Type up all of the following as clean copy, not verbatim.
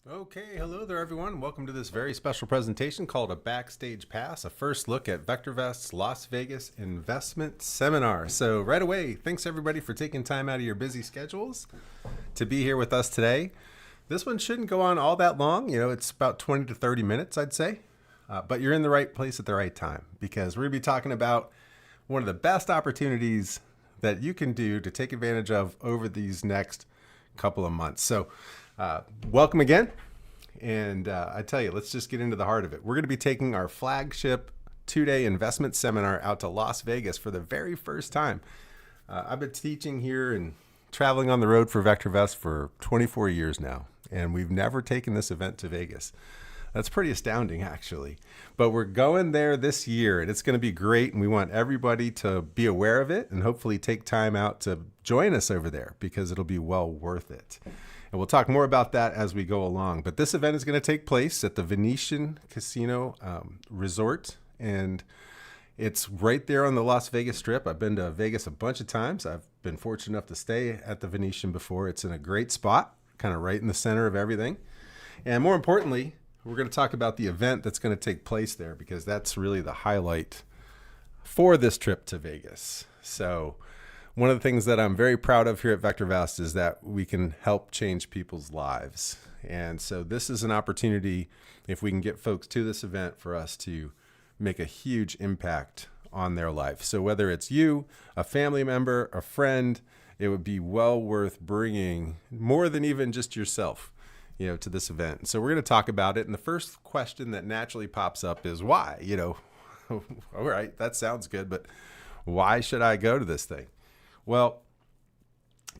Okay, hello there everyone. Welcome to this very special presentation called a Backstage Pass, a first look at VectorVest's Las Vegas investment seminar. So right away, thanks everybody for taking time out of your busy schedules to be here with us today. This one shouldn't go on all that long. It's about 20 to 30 minutes, I'd say. But you're in the right place at the right time because we're going to be talking about one of the best opportunities that you can do to take advantage of over these next couple of months. So welcome again. And I tell you, let's just get into the heart of it. We're going to be taking our flagship 2-day investment seminar out to Las Vegas for the very first time. I've been teaching here and traveling on the road for VectorVest for 24 years now, and we've never taken this event to Vegas. That's pretty astounding, actually. But we're going there this year, and it's going to be great, and we want everybody to be aware of it and hopefully take time out to join us over there because it'll be well worth it. And we'll talk more about that as we go along. But this event is going to take place at the Venetian Casino Resort, and it's right there on the Las Vegas Strip. I've been to Vegas a bunch of times. I've been fortunate enough to stay at the Venetian before. It's in a great spot, kind of right in the center of everything. And more importantly, we're going to talk about the event that's going to take place there because that's really the highlight for this trip to Vegas. So one of the things that I'm very proud of here at VectorVest is that we can help change people's lives. And so this is an opportunity, if we can get folks to this event, for us to make a huge impact on their life. So whether it's you, a family member, a friend, it would be well worth bringing more than even just yourself, to this event. So we're going to talk about it. And the first question that naturally pops up is why? All right, that sounds good, but why should I go to this thing? Well,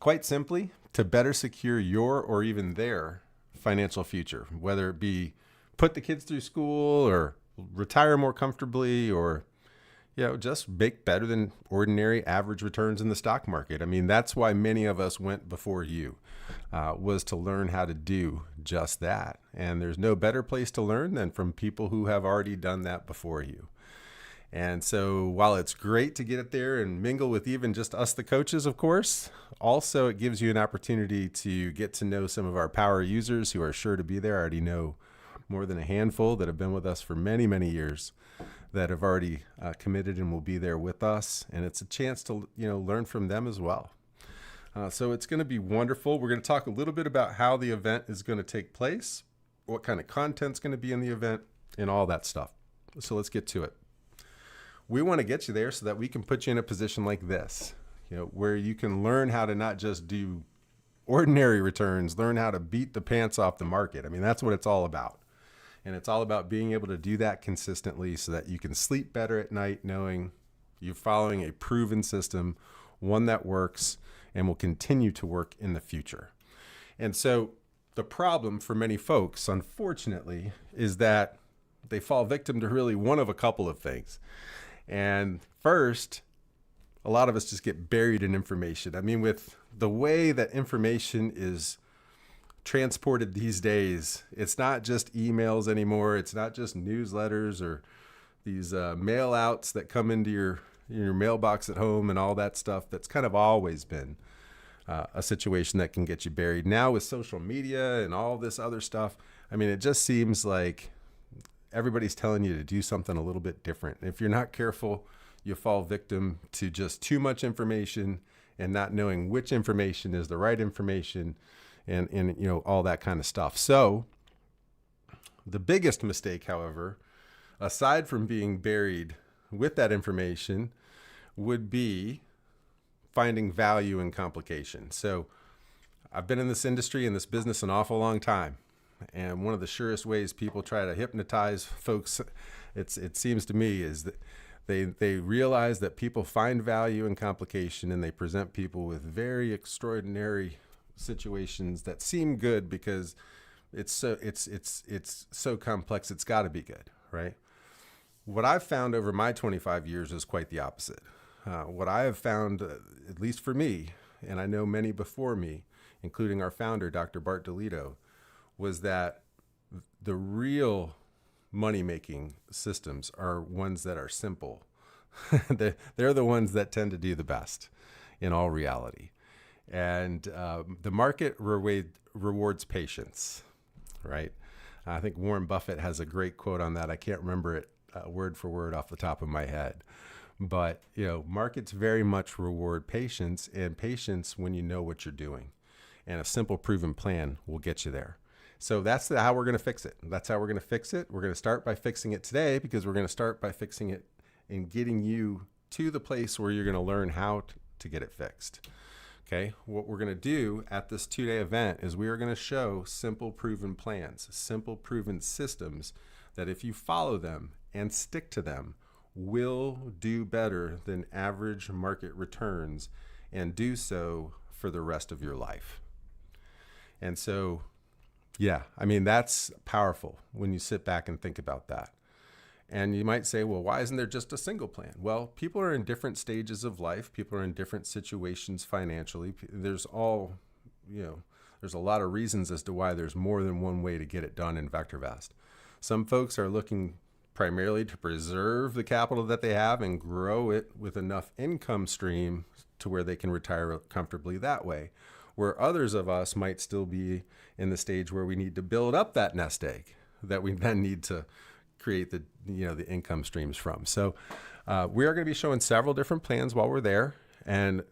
quite simply, to better secure your or even their financial future, whether it be put the kids through school or retire more comfortably or, just make better than ordinary average returns in the stock market. I mean, that's why many of us went before you, was to learn how to do just that. And there's no better place to learn than from people who have already done that before you. And so while it's great to get it there and mingle with even just us, the coaches, of course, also it gives you an opportunity to get to know some of our power users who are sure to be there. I already know more than a handful that have been with us for many, many years that have already committed and will be there with us. And it's a chance to, learn from them as well. So it's going to be wonderful. We're going to talk a little bit about how the event is going to take place, what kind of content's going to be in the event, and all that stuff. So let's get to it. We want to get you there so that we can put you in a position like this, where you can learn how to not just do ordinary returns, learn how to beat the pants off the market. I mean, that's what it's all about. And it's all about being able to do that consistently so that you can sleep better at night knowing you're following a proven system, one that works and will continue to work in the future. And so the problem for many folks, unfortunately, is that they fall victim to really one of a couple of things. And first, a lot of us just get buried in information. I mean, with the way that information is transported these days, it's not just emails anymore. It's not just newsletters or these mail outs that come into your mailbox at home and all that stuff. That's kind of always been a situation that can get you buried. Now with social media and all this other stuff, I mean, it just seems like everybody's telling you to do something a little bit different. If you're not careful, you fall victim to just too much information and not knowing which information is the right information and all that kind of stuff. So the biggest mistake, however, aside from being buried with that information, would be finding value in complication. So I've been in this industry, in this business, an awful long time. And one of the surest ways people try to hypnotize folks, it seems to me, is that they realize that people find value in complication and they present people with very extraordinary situations that seem good because it's so complex, it's got to be good, right? What I've found over my 25 years is quite the opposite. What I have found, at least for me, and I know many before me, including our founder, Dr. Bart DeLito, was that the real money-making systems are ones that are simple. They're the ones that tend to do the best in all reality. And the market rewards patience. right? I think Warren Buffett has a great quote on that. I can't remember it word for word off the top of my head. But, markets very much reward patience, and patience when you know what you're doing. And a simple proven plan will get you there. So that's how we're going to fix it. That's how we're going to fix it. We're going to start by fixing it today, because we're going to start by fixing it and getting you to the place where you're going to learn how to get it fixed. Okay, what we're going to do at this 2-day event is we are going to show simple proven plans, simple proven systems that if you follow them and stick to them, will do better than average market returns, and do so for the rest of your life. And so, that's powerful when you sit back and think about that. And you might say, well, why isn't there just a single plan? Well, people are in different stages of life. People are in different situations financially. There's a lot of reasons as to why there's more than one way to get it done in VectorVest. Some folks are looking primarily to preserve the capital that they have and grow it with enough income stream to where they can retire comfortably that way. Where others of us might still be in the stage where we need to build up that nest egg that we then need to create the income streams from. So we are going to be showing several different plans while we're there, and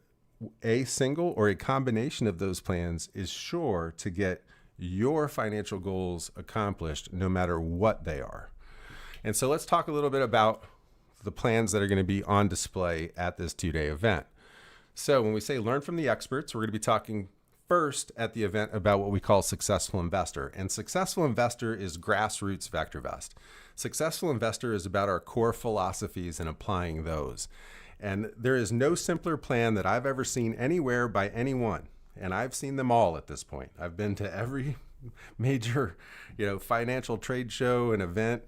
a single or a combination of those plans is sure to get your financial goals accomplished no matter what they are. And so let's talk a little bit about the plans that are going to be on display at this 2-day event. So when we say learn from the experts, we're going to be talking first at the event about what we call Successful Investor. And Successful Investor is grassroots VectorVest. Successful Investor is about our core philosophies and applying those. And there is no simpler plan that I've ever seen anywhere by anyone. And I've seen them all at this point. I've been to every major, financial trade show and event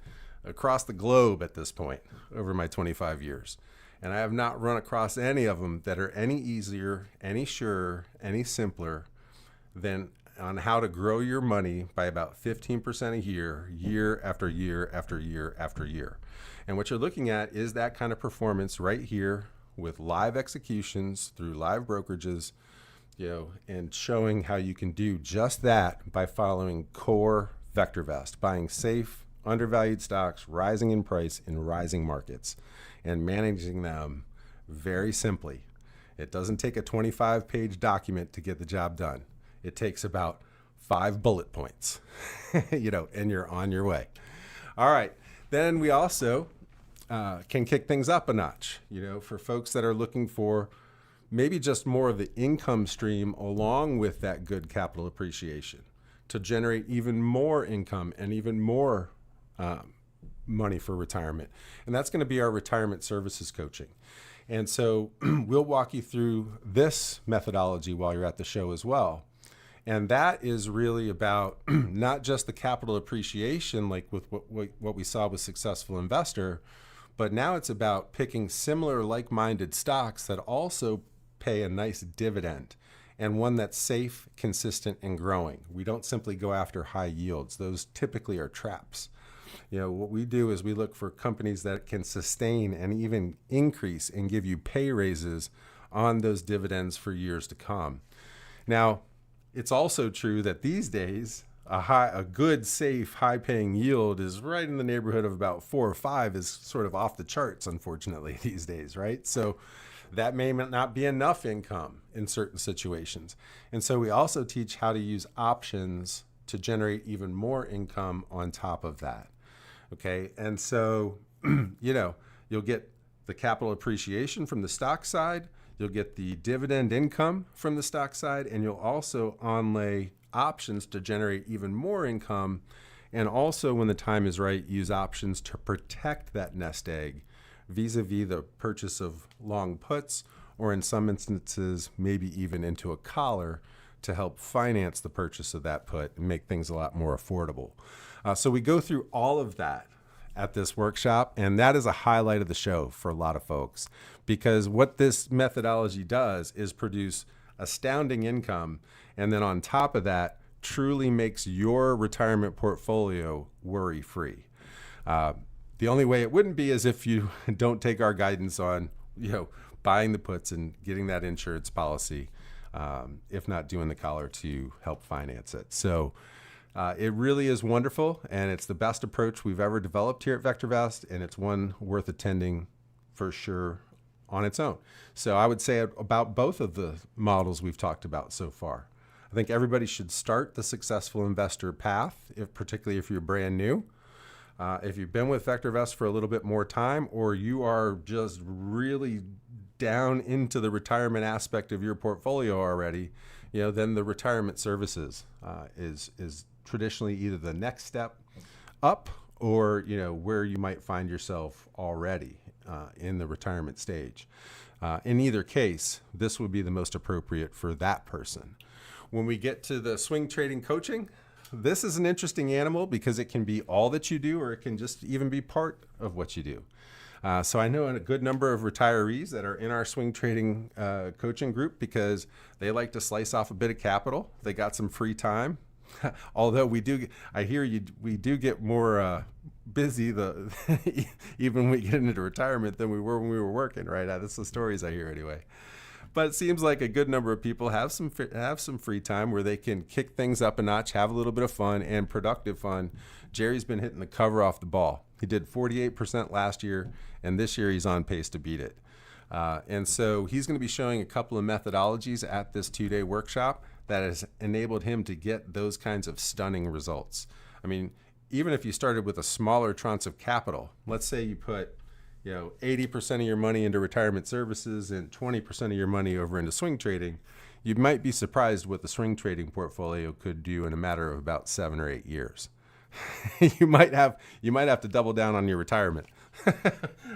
across the globe at this point over my 25 years. And I have not run across any of them that are any easier, any surer, any simpler than on how to grow your money by about 15% a year, year after year after year after year. And what you're looking at is that kind of performance right here with live executions through live brokerages, and showing how you can do just that by following core VectorVest, buying safe, undervalued stocks, rising in price in rising markets, and managing them very simply. It doesn't take a 25-page document to get the job done. It takes about 5 bullet points, and you're on your way. All right. Then we also can kick things up a notch, for folks that are looking for maybe just more of the income stream along with that good capital appreciation to generate even more income and even more money for retirement. And that's going to be our retirement services coaching. And so we'll walk you through this methodology while you're at the show as well. And that is really about not just the capital appreciation, like with what we saw with Successful Investor, but now it's about picking similar like-minded stocks that also pay a nice dividend, and one that's safe, consistent, and growing. We don't simply go after high yields. Those typically are traps. What we do is we look for companies that can sustain and even increase and give you pay raises on those dividends for years to come. Now, it's also true that these days, a good, safe, high-paying yield is right in the neighborhood of about 4 or 5 is sort of off the charts, unfortunately, these days, right? So that may not be enough income in certain situations. And so we also teach how to use options to generate even more income on top of that. Okay, and so, you'll get the capital appreciation from the stock side, you'll get the dividend income from the stock side, and you'll also onlay options to generate even more income, and also, when the time is right, use options to protect that nest egg vis-a-vis the purchase of long puts, or in some instances, maybe even into a collar to help finance the purchase of that put and make things a lot more affordable. So we go through all of that at this workshop, and that is a highlight of the show for a lot of folks, because what this methodology does is produce astounding income, and then on top of that, truly makes your retirement portfolio worry-free. The only way it wouldn't be is if you don't take our guidance on, buying the puts and getting that insurance policy, if not doing the collar to help finance it. So It really is wonderful, and it's the best approach we've ever developed here at VectorVest, and it's one worth attending for sure on its own. So I would say about both of the models we've talked about so far. I think everybody should start the successful investor path, particularly if you're brand new. If you've been with VectorVest for a little bit more time, or you are just really down into the retirement aspect of your portfolio already, then the retirement services is traditionally either the next step up or where you might find yourself already in the retirement stage. In either case, this would be the most appropriate for that person. When we get to the swing trading coaching, this is an interesting animal because it can be all that you do, or it can just even be part of what you do. So I know a good number of retirees that are in our swing trading coaching group because they like to slice off a bit of capital. They got some free time. Although we do get more busy even when we get into retirement than we were when we were working, right? That's the stories I hear anyway. But it seems like a good number of people have some free time where they can kick things up a notch, have a little bit of fun and productive fun. Jerry's been hitting the cover off the ball. He did 48% last year, and this year he's on pace to beat it. And so he's going to be showing a couple of methodologies at this 2-day workshop that has enabled him to get those kinds of stunning results. I mean, even if you started with a smaller tranche of capital, let's say you put 80% of your money into retirement services and 20% of your money over into swing trading, you might be surprised what the swing trading portfolio could do in a matter of about 7 or 8 years. you might have to double down on your retirement.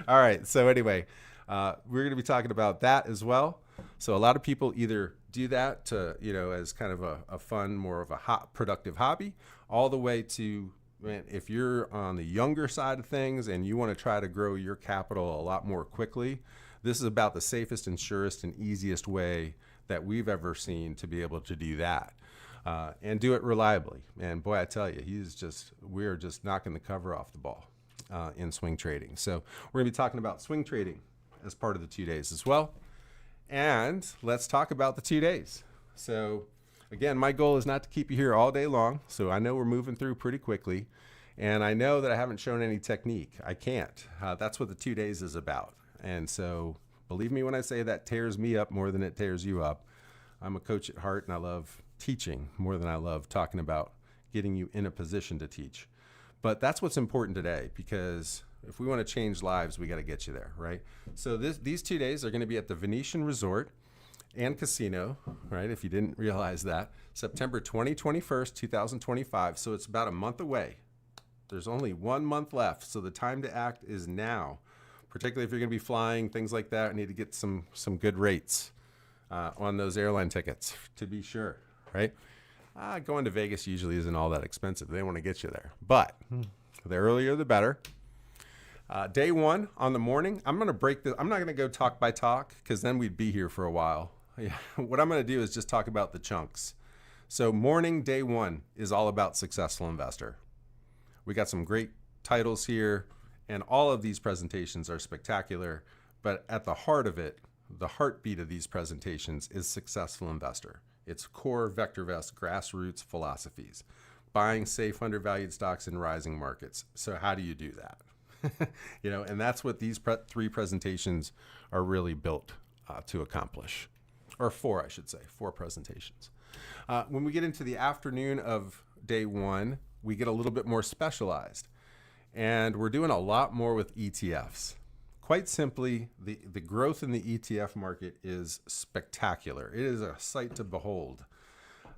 All right. So anyway, we're going to be talking about that as well. So a lot of people either do that to, as kind of a fun, more of a productive hobby, all the way to, if you're on the younger side of things and you want to try to grow your capital a lot more quickly, this is about the safest and surest and easiest way that we've ever seen to be able to do that. And do it reliably. And boy, I tell you, we're just knocking the cover off the ball in swing trading. So we're gonna be talking about swing trading as part of the 2 days as well. And let's talk about the 2 days. So again, my goal is not to keep you here all day long. So I know we're moving through pretty quickly. And I know that I haven't shown any technique. I can't. That's what the 2 days is about. And so believe me when I say that tears me up more than it tears you up. I'm a coach at heart, and I love teaching more than I love talking about getting you in a position to teach. But that's what's important today, because if we want to change lives, we got to get you there, right? So these 2 days are going to be at the Venetian Resort and Casino, right? If you didn't realize that, September 21st, 2025. So it's about a month away. There's only 1 month left. So the time to act is now, particularly if you're going to be flying, things like that. Need to get some good rates on those airline tickets, to be sure, right? Going to Vegas usually isn't all that expensive. They want to get you there, but the earlier the better. Day one on the morning, I'm going to break this. I'm not going to go talk by talk because then we'd be here for a while. What I'm going to do is just talk about the chunks. So morning, day one is all about successful investor. We got some great titles here, and all of these presentations are spectacular, but at the heart of it, the heartbeat of these presentations is successful investor. It's core VectorVest grassroots philosophies, buying safe undervalued stocks in rising markets. So how do you do that? And that's what these 3 presentations are really built to accomplish, or 4, I should say, 4 presentations. When we get into the afternoon of day one, we get a little bit more specialized, and we're doing a lot more with ETFs. Quite simply, the growth in the ETF market is spectacular. It is a sight to behold.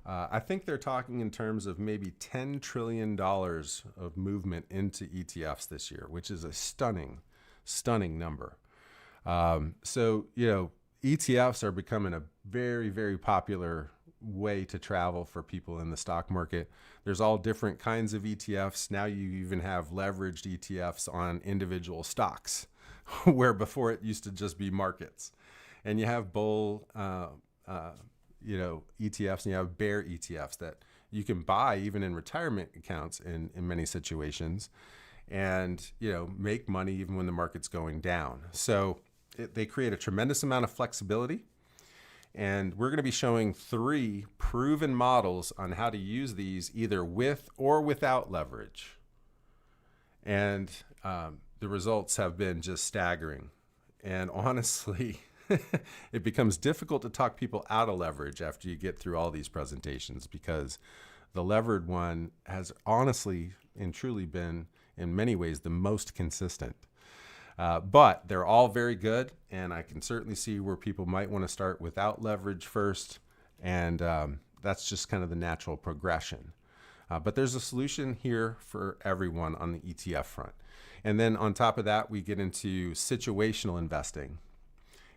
I think they're talking in terms of maybe $10 trillion of movement into ETFs this year, which is a stunning number. So, ETFs are becoming a very, very popular way to travel for people in the stock market. There's all different kinds of ETFs. Now you even have leveraged ETFs on individual stocks, where before it used to just be markets. And you have bull, ETFs, and you have bear ETFs that you can buy even in retirement accounts in many situations, and make money even when the market's going down. So they create a tremendous amount of flexibility. And we're going to be showing 3 proven models on how to use these either with or without leverage. And the results have been just staggering. And honestly, it becomes difficult to talk people out of leverage after you get through all these presentations, because the levered one has honestly and truly been, in many ways, the most consistent. But they're all very good, and I can certainly see where people might want to start without leverage first, and that's just kind of the natural progression. But there's a solution here for everyone on the ETF front. And then on top of that, we get into situational investing.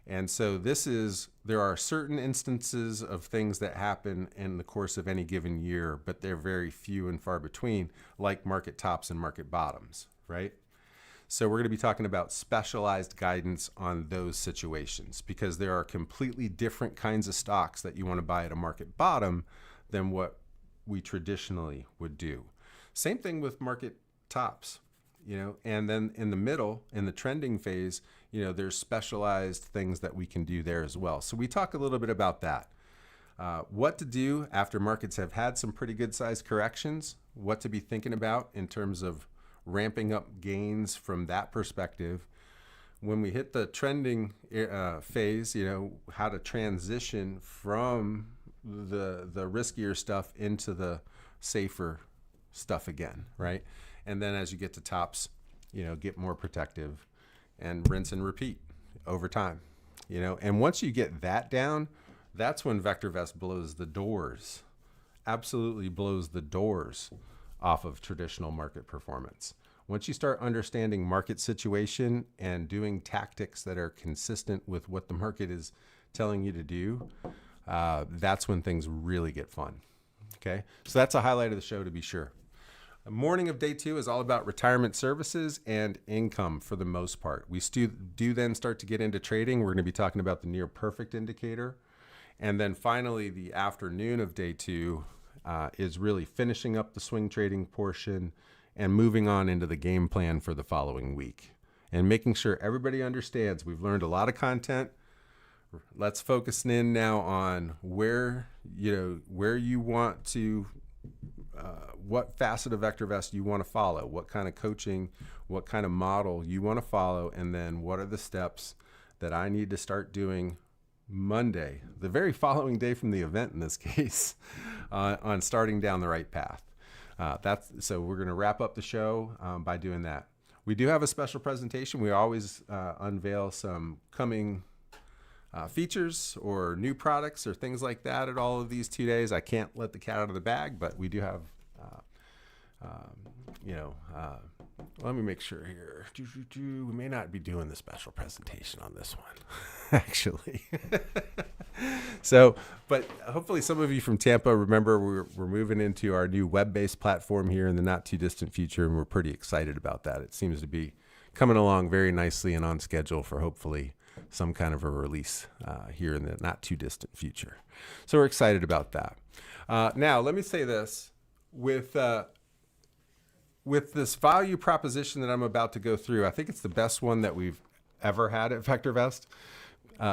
And so there are certain instances of things that happen in the course of any given year, but they're very few and far between, like market tops and market bottoms, right? So we're going to be talking about specialized guidance on those situations, because there are completely different kinds of stocks that you want to buy at a market bottom than what we traditionally would do. Same thing with market tops, and then in the middle, in the trending phase, there's specialized things that we can do there as well. So we talk a little bit about that. What to do after markets have had some pretty good sized corrections, what to be thinking about in terms of ramping up gains from that perspective. When we hit the trending phase, how to transition from the riskier stuff into the safer stuff again, right? And then as you get to tops, get more protective and rinse and repeat over time, and once you get that down, that's when VectorVest blows the doors, absolutely blows the doors off of traditional market performance. Once you start understanding market situation and doing tactics that are consistent with what the market is telling you to do, that's when things really get fun. Okay, so that's a highlight of the show, to be sure. The morning of day 2 is all about retirement services and income for the most part. We do then start to get into trading. We're going to be talking about the near perfect indicator. And then finally, the afternoon of day 2 is really finishing up the swing trading portion and moving on into the game plan for the following week and making sure everybody understands we've learned a lot of content. Let's focus in now on where you want to, what facet of VectorVest you want to follow, what kind of coaching, what kind of model you want to follow, and then what are the steps that I need to start doing Monday, the very following day from the event in this case, on starting down the right path. So we're going to wrap up the show by doing that. We do have a special presentation. We always unveil some coming features or new products or things like that at all of these 2 days. I can't let the cat out of the bag, but we do have, let me make sure here. We may not be doing the special presentation on this one, actually. But hopefully some of you from Tampa remember we're moving into our new web-based platform here in the not too distant future, and we're pretty excited about that. It seems to be coming along very nicely and on schedule for hopefully some kind of a release here in the not too distant future. So we're excited about that. Now, let me say this. With this value proposition that I'm about to go through, I think it's the best one that we've ever had at VectorVest.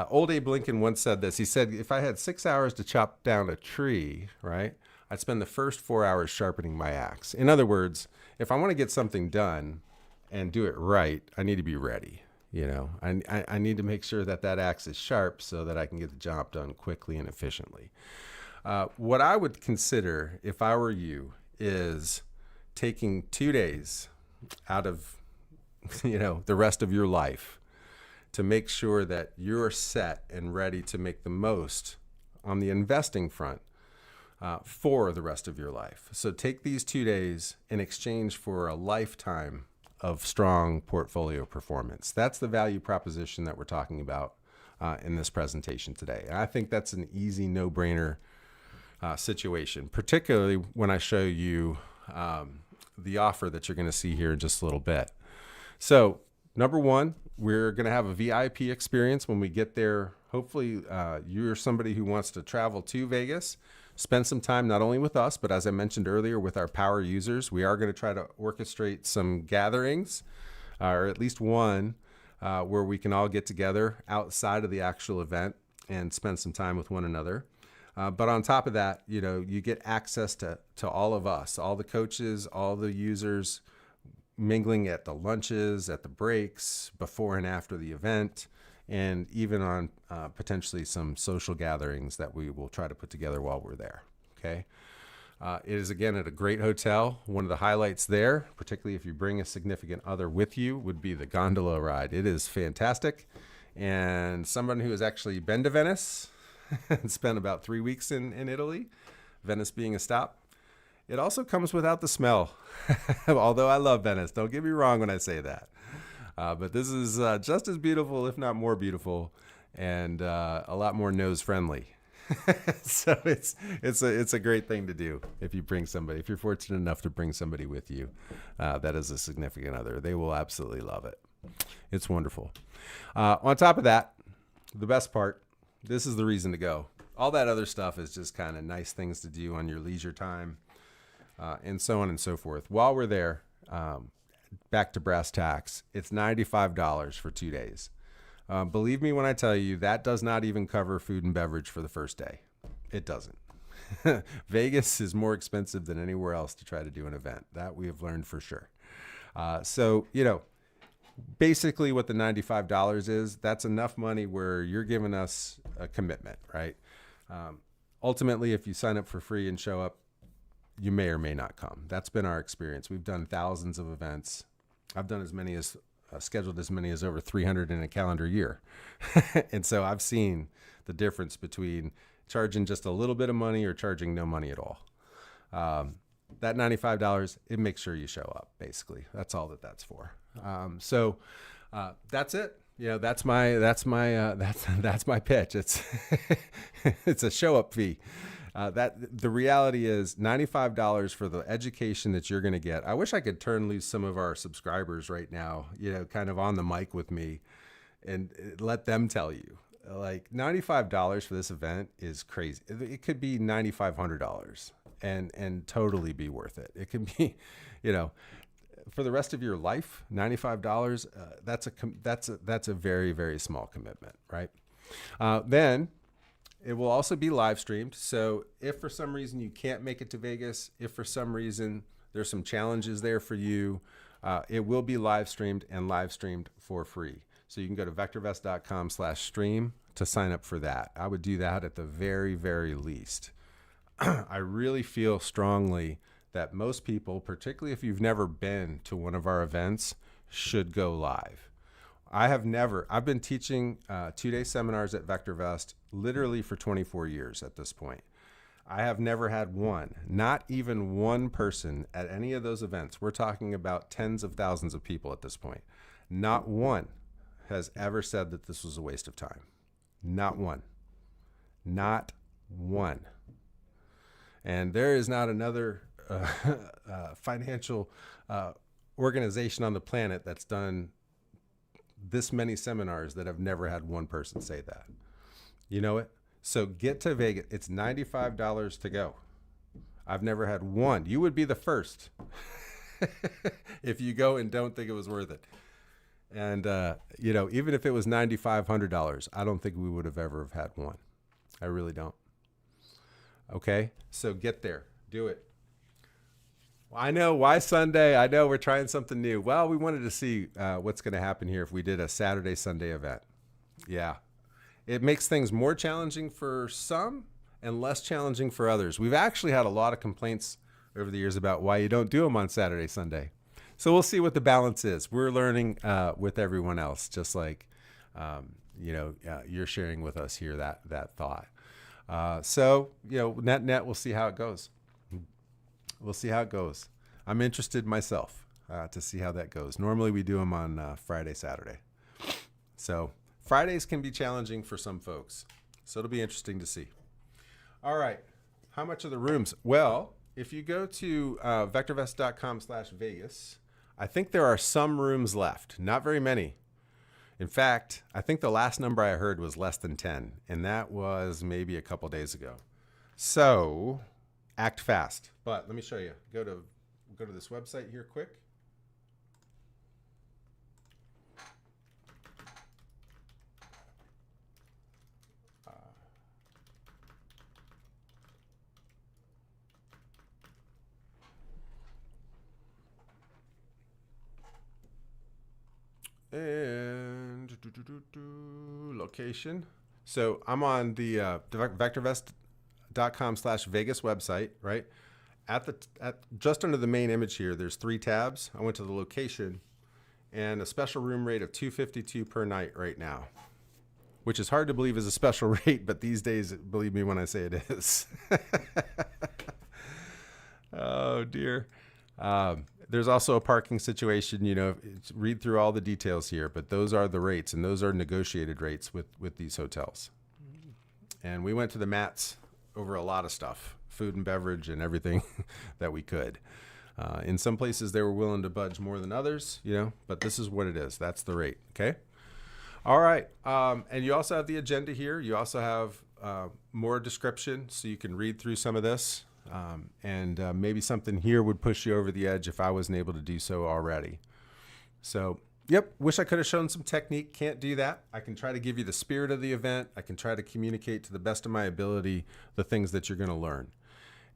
Old Abe Lincoln once said this. He said, if I had 6 hours to chop down a tree, right, I'd spend the first 4 hours sharpening my axe. In other words, if I want to get something done and do it right, I need to be ready. I need to make sure that axe is sharp so that I can get the job done quickly and efficiently. What I would consider, if I were you, is taking 2 days out of, the rest of your life to make sure that you're set and ready to make the most on the investing front for the rest of your life. So take these 2 days in exchange for a lifetime of strong portfolio performance. That's the value proposition that we're talking about in this presentation today. And I think that's an easy, no-brainer situation, particularly when I show you the offer that you're going to see here in just a little bit. So, number one, we're going to have a VIP experience when we get there. Hopefully, you're somebody who wants to travel to Vegas, spend some time not only with us, but as I mentioned earlier, with our power users. We are going to try to orchestrate some gatherings, or at least one, where we can all get together outside of the actual event and spend some time with one another. But on top of that, you get access to all of us, all the coaches, all the users, mingling at the lunches, at the breaks, before and after the event, and even on potentially some social gatherings that we will try to put together while we're there. Okay. It is, again, at a great hotel. One of the highlights there, particularly if you bring a significant other with you, would be the gondola ride. It is fantastic. And someone who has actually been to Venice and spent about 3 weeks in Italy, Venice being a stop, it also comes without the smell. Although I love Venice, don't get me wrong when I say that. But this is just as beautiful, if not more beautiful, and a lot more nose friendly. So it's a great thing to do if you bring somebody. If you're fortunate enough to bring somebody with you, that is a significant other. They will absolutely love it. It's wonderful. On top of that, the best part, this is the reason to go. All that other stuff is just kind of nice things to do on your leisure time, and so on and so forth. While we're there, back to brass tacks, it's $95 for 2 days. Believe me when I tell you, that does not even cover food and beverage for the first day. It doesn't. Vegas is more expensive than anywhere else to try to do an event. That we have learned for sure. So, basically what the $95 is, that's enough money where you're giving us a commitment, right? Ultimately, if you sign up for free and show up, you may or may not come. That's been our experience. We've done thousands of events. I've done scheduled as many as over 300 in a calendar year. And so I've seen the difference between charging just a little bit of money or charging no money at all. That $95, it makes sure you show up, basically. That's all that's for. So that's it. That's my pitch. It's it's a show up fee. That the reality is $95 for the education that you're going to get. I wish I could turn loose some of our subscribers right now, kind of on the mic with me and let them tell you, like, $95 for this event is crazy. It could be $9,500 and totally be worth it. It can be, for the rest of your life, $95, that's a very, very small commitment, right? Then it will also be live streamed. So if for some reason you can't make it to Vegas, if for some reason there's some challenges there for you, it will be live streamed for free. So you can go to VectorVest's.com/stream to sign up for that. I would do that at the very, very least. I really feel strongly that most people, particularly if you've never been to one of our events, should go live. I've been teaching 2-day seminars at VectorVest literally for 24 years at this point. I have never had not even one person at any of those events. We're talking about tens of thousands of people at this point. Not one has ever said that this was a waste of time. Not one. Not one. And there is not another financial organization on the planet that's done this many seminars that have never had one person say that. You know it? So get to Vegas. It's $95 to go. I've never had one. You would be the first if you go and don't think it was worth it. And, even if it was $9,500, I don't think we would have ever have had one. I really don't. Okay? So get there. Do it. I know. Why Sunday? I know we're trying something new. Well, we wanted to see what's going to happen here if we did a Saturday, Sunday event. Yeah. It makes things more challenging for some and less challenging for others. We've actually had a lot of complaints over the years about why you don't do them on Saturday, Sunday. So we'll see what the balance is. We're learning with everyone else, just like, you're sharing with us here that thought. So, net, we'll see how it goes. We'll see how it goes. I'm interested myself to see how that goes. Normally we do them on Friday, Saturday. So Fridays can be challenging for some folks. So it'll be interesting to see. All right. How much are the rooms? Well, if you go to VectorVest.com/Vegas, I think there are some rooms left. Not very many. In fact, I think the last number I heard was less than 10, and that was maybe a couple days ago. So act fast. But let me show you. Go to this website here quick. Location. So I'm on the VectorVest.com/Vegas website, right? At just under the main image here, there's 3 tabs. I went to the location and a special room rate of $252 per night right now, which is hard to believe is a special rate, but these days, believe me when I say it is. Oh dear. There's also a parking situation, read through all the details here, but those are the rates, and those are negotiated rates with these hotels. And we went to the mats over a lot of stuff, food and beverage and everything that we could. In some places they were willing to budge more than others, but this is what it is. That's the rate. Okay. All right. And you also have the agenda here. You also have more description so you can read through some of this. And maybe something here would push you over the edge if I wasn't able to do so already. So, yep, wish I could have shown some technique. Can't do that. I can try to give you the spirit of the event. I can try to communicate to the best of my ability the things that you're going to learn.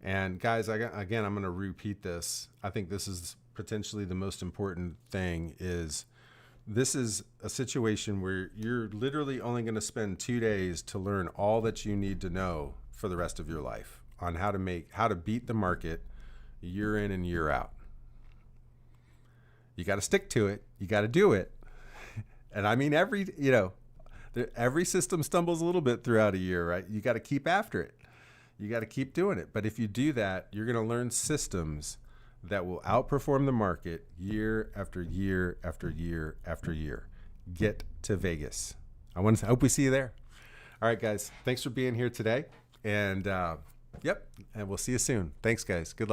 And guys, I'm going to repeat this. I think this is potentially the most important thing is this is a situation where you're literally only going to spend 2 days to learn all that you need to know for the rest of your life on how to beat the market year in and year out. You got to stick to it. You got to do it. And I mean, every system stumbles a little bit throughout a year, right? You got to keep after it. You got to keep doing it. But if you do that, you're going to learn systems that will outperform the market year after year after year after year. Get to Vegas. I hope we see you there. All right, guys. Thanks for being here today. And and we'll see you soon. Thanks, guys. Good luck.